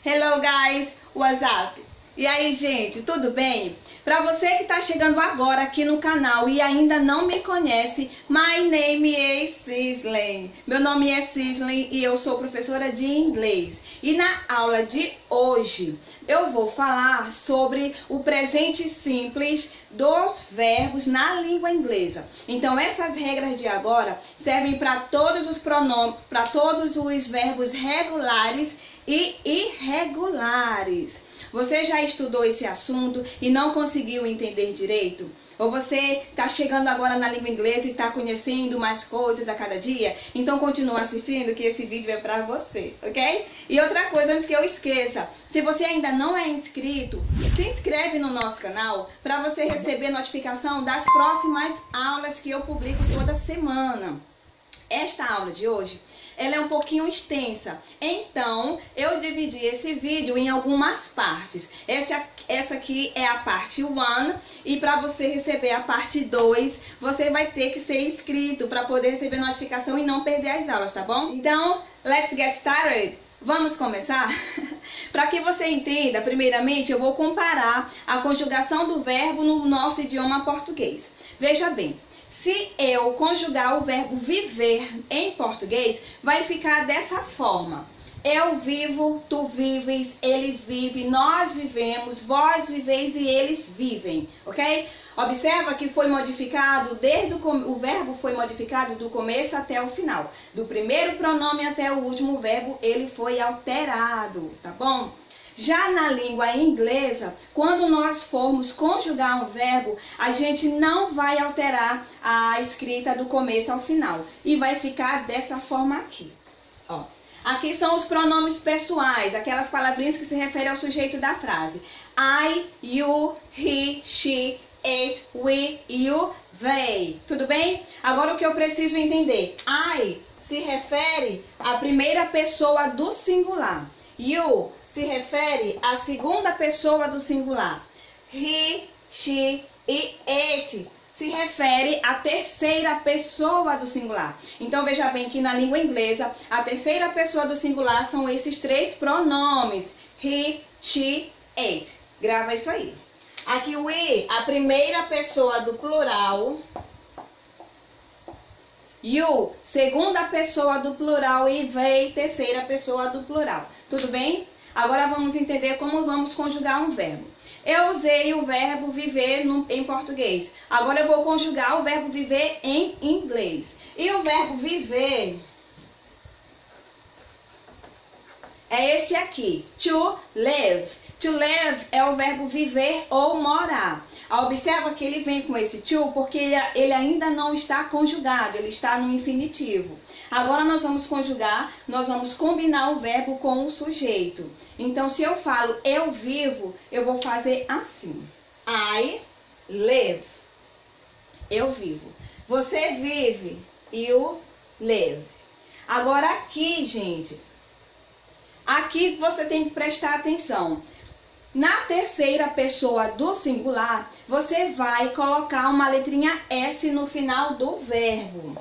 Hello guys, what's up? E aí gente, tudo bem? Para você que está chegando agora aqui no canal e ainda não me conhece, my name is Cisley. Meu nome é Cisley e eu sou professora de inglês. E na aula de hoje eu vou falar sobre o presente simples dos verbos na língua inglesa. Então essas regras de agora servem para todos os pronomes, para todos os verbos regulares e irregulares. Você já estudou esse assunto e não conseguiu entender direito? Ou você está chegando agora na língua inglesa e está conhecendo mais coisas a cada dia? Então continua assistindo que esse vídeo é para você, ok? E outra coisa, antes que eu esqueça, se você ainda não é inscrito, se inscreve no nosso canal para você receber notificação das próximas aulas que eu publico toda semana. Esta aula de hoje, ela é um pouquinho extensa, então eu dividi esse vídeo em algumas partes. Essa aqui é a parte 1 e para você receber a parte 2, você vai ter que ser inscrito para poder receber notificação e não perder as aulas, tá bom? Então, let's get started! Vamos começar? Para que você entenda, primeiramente, eu vou comparar a conjugação do verbo no nosso idioma português. Veja bem. Se eu conjugar o verbo viver em português, vai ficar dessa forma. Eu vivo, tu vives, ele vive, nós vivemos, vós viveis e eles vivem, ok? Observa que foi modificado, o verbo foi modificado do começo até o final. Do primeiro pronome até o último verbo, ele foi alterado, tá bom? Já na língua inglesa, quando nós formos conjugar um verbo, a gente não vai alterar a escrita do começo ao final. E vai ficar dessa forma aqui. Ó, aqui são os pronomes pessoais, aquelas palavrinhas que se referem ao sujeito da frase. I, you, he, she, it, we, you, they. Tudo bem? Agora o que eu preciso entender. I se refere à primeira pessoa do singular. You se refere à segunda pessoa do singular. He, she e it se refere à terceira pessoa do singular. Então veja bem que na língua inglesa, a terceira pessoa do singular são esses três pronomes. He, she, it. Grava isso aí. Aqui o we, a primeira pessoa do plural. You, segunda pessoa do plural e they, terceira pessoa do plural. Tudo bem? Agora vamos entender como vamos conjugar um verbo. Eu usei o verbo viver em português. Agora eu vou conjugar o verbo viver em inglês. E o verbo viver é esse aqui, to live. To live é o verbo viver ou morar. Observa que ele vem com esse to porque ele ainda não está conjugado, ele está no infinitivo. Agora nós vamos conjugar, nós vamos combinar o verbo com o sujeito. Então se eu falo eu vivo, eu vou fazer assim. I live. Eu vivo. Você vive. You live. Agora aqui, gente, aqui você tem que prestar atenção. Na terceira pessoa do singular, você vai colocar uma letrinha S no final do verbo.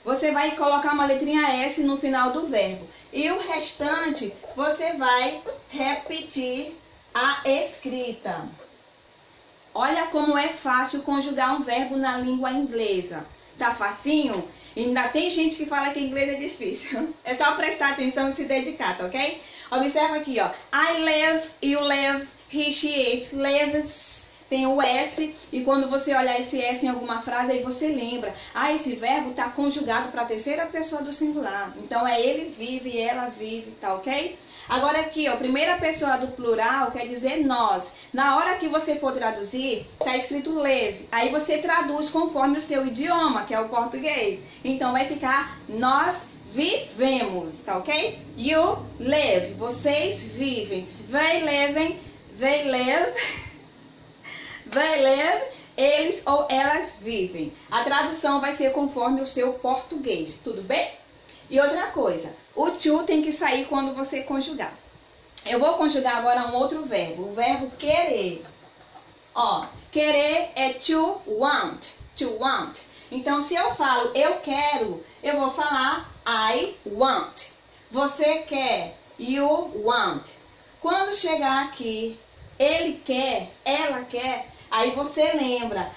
Você vai colocar uma letrinha S no final do verbo. E o restante, você vai repetir a escrita. Olha como é fácil conjugar um verbo na língua inglesa. Tá facinho? Ainda tem gente que fala que inglês é difícil. É só prestar atenção e se dedicar, tá ok? Observa aqui, ó. I live, you live, he, she, it, lives. Tem o S e quando você olhar esse S em alguma frase, aí você lembra. Ah, esse verbo tá conjugado para a terceira pessoa do singular. Então é ele vive, ela vive, tá ok? Agora aqui, ó, primeira pessoa do plural quer dizer nós. Na hora que você for traduzir, tá escrito live. Aí você traduz conforme o seu idioma, que é o português. Então vai ficar nós vivemos, tá ok? You live, vocês vivem. They live, they live. They live, eles ou elas vivem. A tradução vai ser conforme o seu português, tudo bem? E outra coisa, o to tem que sair quando você conjugar. Eu vou conjugar agora um outro verbo, o verbo querer. Ó, querer é to want, to want. Então, se eu falo eu quero, eu vou falar I want. você quer. You want. Quando chegar aqui, ele quer, ela quer, aí você lembra,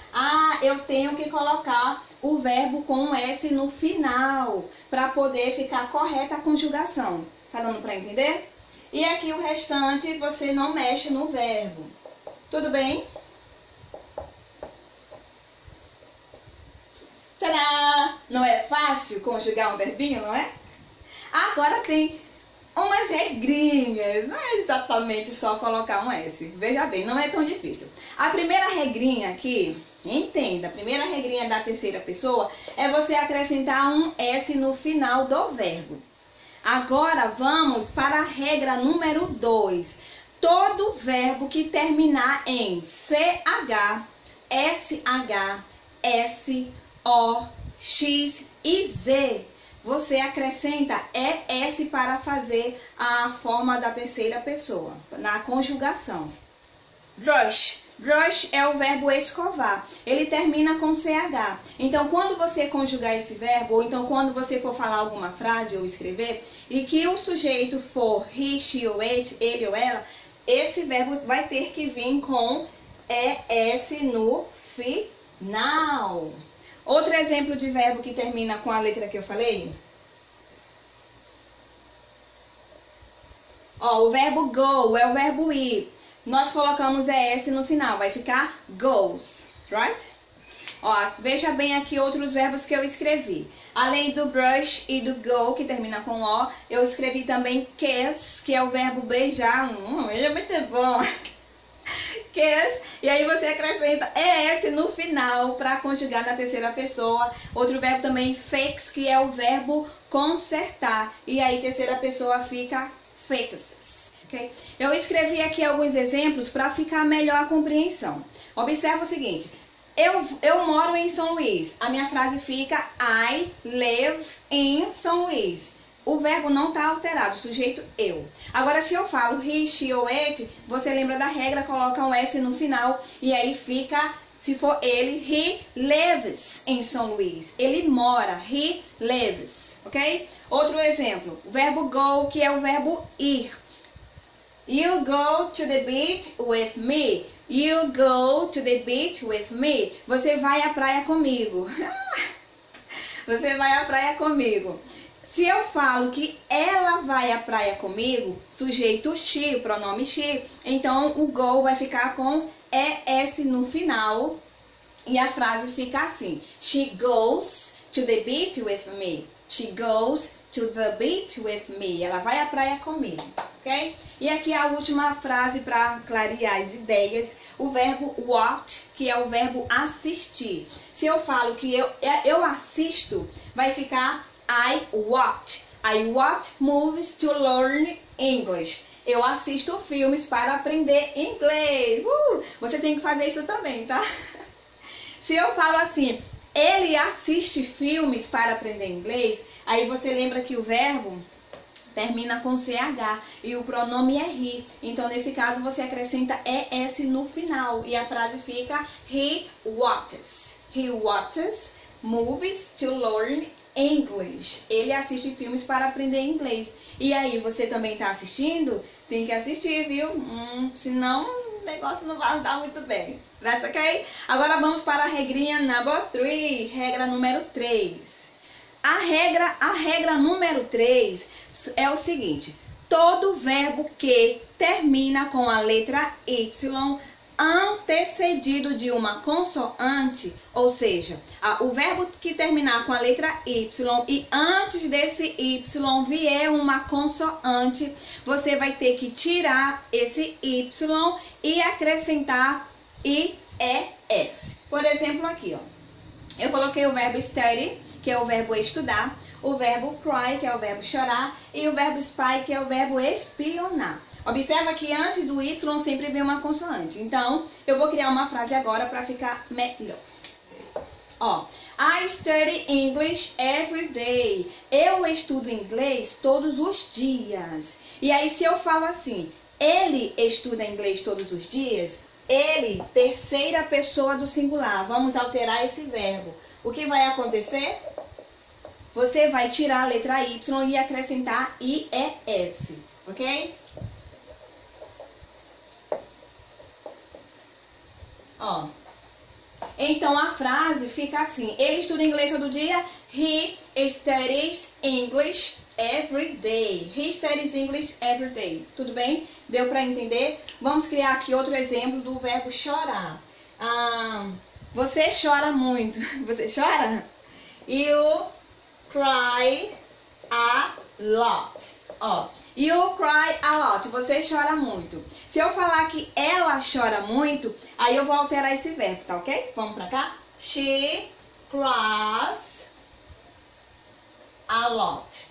eu tenho que colocar o verbo com um S no final, para poder ficar correta a conjugação. Tá dando para entender? E aqui o restante você não mexe no verbo. Tudo bem? Tadá! Não é fácil conjugar um verbinho, não é? Agora tem umas regrinhas, não é exatamente só colocar um S. Veja bem, não é tão difícil. A primeira regrinha aqui, entenda, a primeira regrinha da terceira pessoa é você acrescentar um S no final do verbo. Agora vamos para a regra número 2. Todo verbo que terminar em CH, SH, S, O, X e Z, você acrescenta ES para fazer a forma da terceira pessoa, na conjugação. Brush. Brush é o verbo escovar. Ele termina com CH. Então, quando você conjugar esse verbo, ou então quando você for falar alguma frase ou escrever, e que o sujeito for he, she ou it, ele ou ela, esse verbo vai ter que vir com ES no final. Outro exemplo de verbo que termina com a letra que eu falei. Ó, o verbo go é o verbo ir. Nós colocamos ES no final, vai ficar goes, right? Ó, veja bem aqui outros verbos que eu escrevi. Além do brush e do go, que termina com O, eu escrevi também kiss, que é o verbo beijar. Ele é muito bom. Kiss, e aí você acrescenta ES no final para conjugar na terceira pessoa. Outro verbo também, fix, que é o verbo consertar. E aí terceira pessoa fica fixes. Okay? Eu escrevi aqui alguns exemplos para ficar melhor a compreensão. Observa o seguinte, eu moro em São Luís. A minha frase fica I live in São Luís. O verbo não está alterado, o sujeito eu. Agora, se eu falo he, she ou it, você lembra da regra, coloca um S no final e aí fica, se for ele, he lives em São Luís. Ele mora, he lives, ok? Outro exemplo, o verbo go, que é o verbo ir. You go to the beach with me. You go to the beach with me. Você vai à praia comigo. Você vai à praia comigo. Se eu falo que ela vai à praia comigo, sujeito she, pronome she, então o go vai ficar com ES no final e a frase fica assim. She goes to the beach with me. She goes to the beach with me. Ela vai à praia comigo, ok? E aqui a última frase para clarear as ideias, o verbo watch, que é o verbo assistir. Se eu falo que eu assisto, vai ficar I watch. I watch movies to learn English. Eu assisto filmes para aprender inglês. Você tem que fazer isso também, tá? Se eu falo assim, ele assiste filmes para aprender inglês, aí você lembra que o verbo termina com CH e o pronome é he. Então, nesse caso, você acrescenta ES no final e a frase fica he watches. He watches movies to learn English. Ele assiste filmes para aprender inglês. E aí, você também está assistindo? Tem que assistir, viu? Senão o negócio não vai andar muito bem. That's okay? Agora vamos para a regrinha number 3. Regra número 3. A regra número 3 é o seguinte. Todo verbo que termina com a letra Y antecedido de uma consoante, ou seja, o verbo que terminar com a letra Y e antes desse Y vier uma consoante, você vai ter que tirar esse Y e acrescentar IES. Por exemplo, aqui, ó, eu coloquei o verbo study, que é o verbo estudar, o verbo cry, que é o verbo chorar, e o verbo spy, que é o verbo espionar. Observa que antes do Y sempre vem uma consoante. Então, eu vou criar uma frase agora para ficar melhor. Ó, I study English every day. Eu estudo inglês todos os dias. E aí, se eu falo assim, ele estuda inglês todos os dias, ele, terceira pessoa do singular. Vamos alterar esse verbo. O que vai acontecer? você vai tirar a letra Y e acrescentar IES, ok? Ó. Então a frase fica assim: ele estuda inglês todo dia. He studies English every day. He studies English every day. Tudo bem? Deu para entender? Vamos criar aqui outro exemplo do verbo chorar. Você chora muito. Você chora? You cry a lot. Ó, you cry a lot. Você chora muito. Se eu falar que ela chora muito, aí eu vou alterar esse verbo, tá ok? Vamos pra cá. She cries a lot.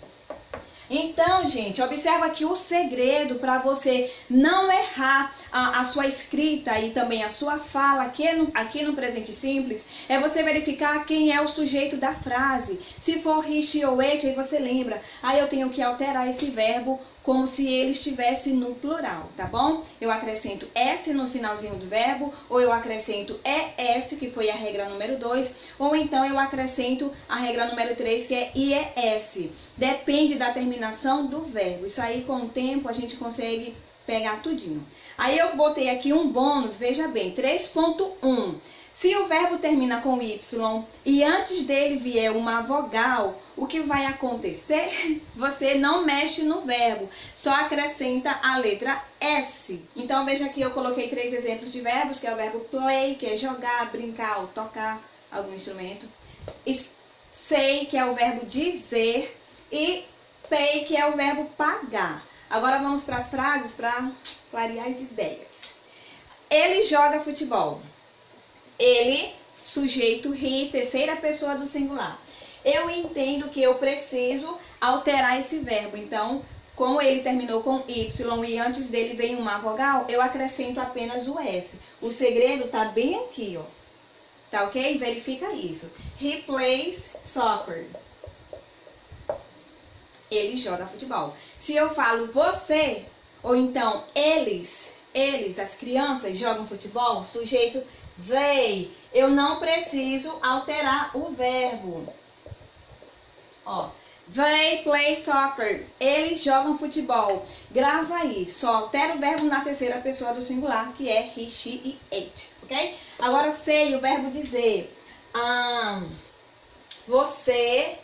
Então, gente, observa que o segredo para você não errar a sua escrita e também a sua fala aqui no presente simples é você verificar quem é o sujeito da frase. Se for he, she ou it, aí você lembra. Aí eu tenho que alterar esse verbo como se ele estivesse no plural, tá bom? Eu acrescento S no finalzinho do verbo, ou eu acrescento ES, que foi a regra número 2, ou então eu acrescento a regra número 3, que é IES. Depende da terminação do verbo. Isso aí, com o tempo, a gente consegue pegar tudinho. Aí eu botei aqui um bônus, veja bem, 3.1. Se o verbo termina com Y e antes dele vier uma vogal, o que vai acontecer? Você não mexe no verbo, só acrescenta a letra S. Então veja aqui, eu coloquei 3 exemplos de verbos, que é o verbo play, que é jogar, brincar ou tocar algum instrumento. Say, que é o verbo dizer, e pay, que é o verbo pagar. Agora vamos para as frases para clarear as ideias. Ele joga futebol. Ele, sujeito he, terceira pessoa do singular. Eu entendo que eu preciso alterar esse verbo. Então, como ele terminou com Y e antes dele vem uma vogal, eu acrescento apenas o S. O segredo tá bem aqui, ó. Tá ok? Verifica isso. He plays soccer. Ele joga futebol. Se eu falo você, ou então eles, as crianças jogam futebol, sujeito they, eu não preciso alterar o verbo. Ó, they play soccer. Eles jogam futebol. Grava aí. Só altera o verbo na terceira pessoa do singular, que é he, she e it, ok? Agora say, o verbo dizer. Você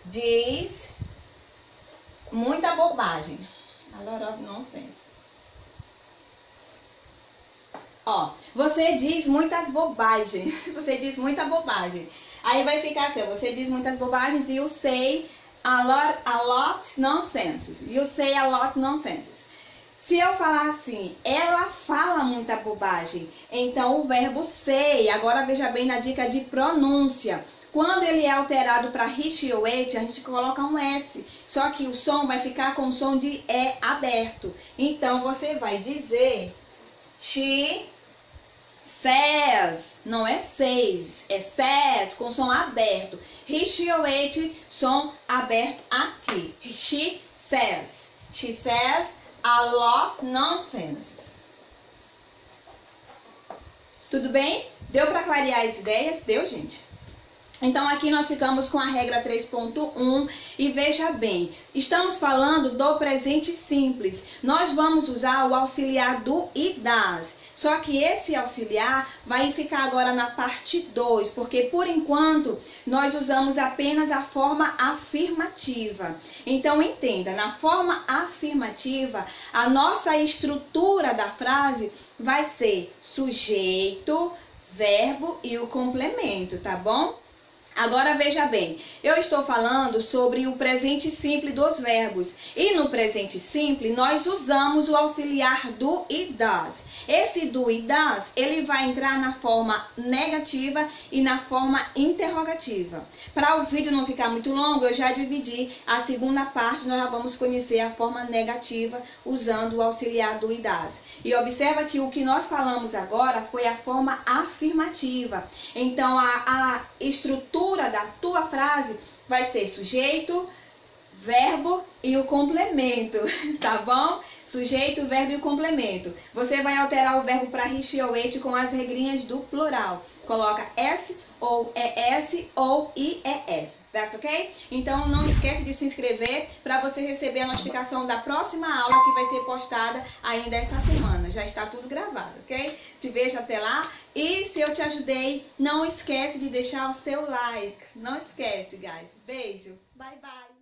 diz muita bobagem. A lot of nonsense. Ó, você diz muitas bobagens. Você diz muita bobagem. Aí vai ficar assim, você diz muitas bobagens e you say a lot nonsense. You say a lot nonsense. Se eu falar assim, ela fala muita bobagem, então o verbo say, agora veja bem na dica de pronúncia. Quando ele é alterado para he, she ou it, a gente coloca um S. Só que o som vai ficar com o som de E aberto. Então você vai dizer she says, não é says, é says, com som aberto. He, she ou it, som aberto aqui. She says a lot nonsense. Tudo bem? Deu para clarear as ideias? Deu, gente? Então aqui nós ficamos com a regra 3.1 e veja bem, estamos falando do presente simples. Nós vamos usar o auxiliar do e das. Só que esse auxiliar vai ficar agora na parte 2, porque por enquanto nós usamos apenas a forma afirmativa. Então entenda, na forma afirmativa, a nossa estrutura da frase vai ser sujeito, verbo e o complemento, tá bom? Agora veja bem, eu estou falando sobre o presente simples dos verbos. E no presente simples nós usamos o auxiliar do e das. Esse do e das, ele vai entrar na forma negativa e na forma interrogativa. Para o vídeo não ficar muito longo, eu já dividi a segunda parte, nós já vamos conhecer a forma negativa usando o auxiliar do e das. E observa que o que nós falamos agora foi a forma afirmativa. Então a estrutura da tua frase vai ser sujeito, verbo e o complemento, tá bom? Sujeito, verbo e o complemento. Você vai alterar o verbo para he, she ou it com as regrinhas do plural. coloca S ou ES ou IES, that's ok? Então não esquece de se inscrever para você receber a notificação da próxima aula que vai ser postada ainda essa semana. Já está tudo gravado, ok? Te vejo até lá. E se eu te ajudei, não esquece de deixar o seu like. Não esquece, guys. Beijo. Bye, bye.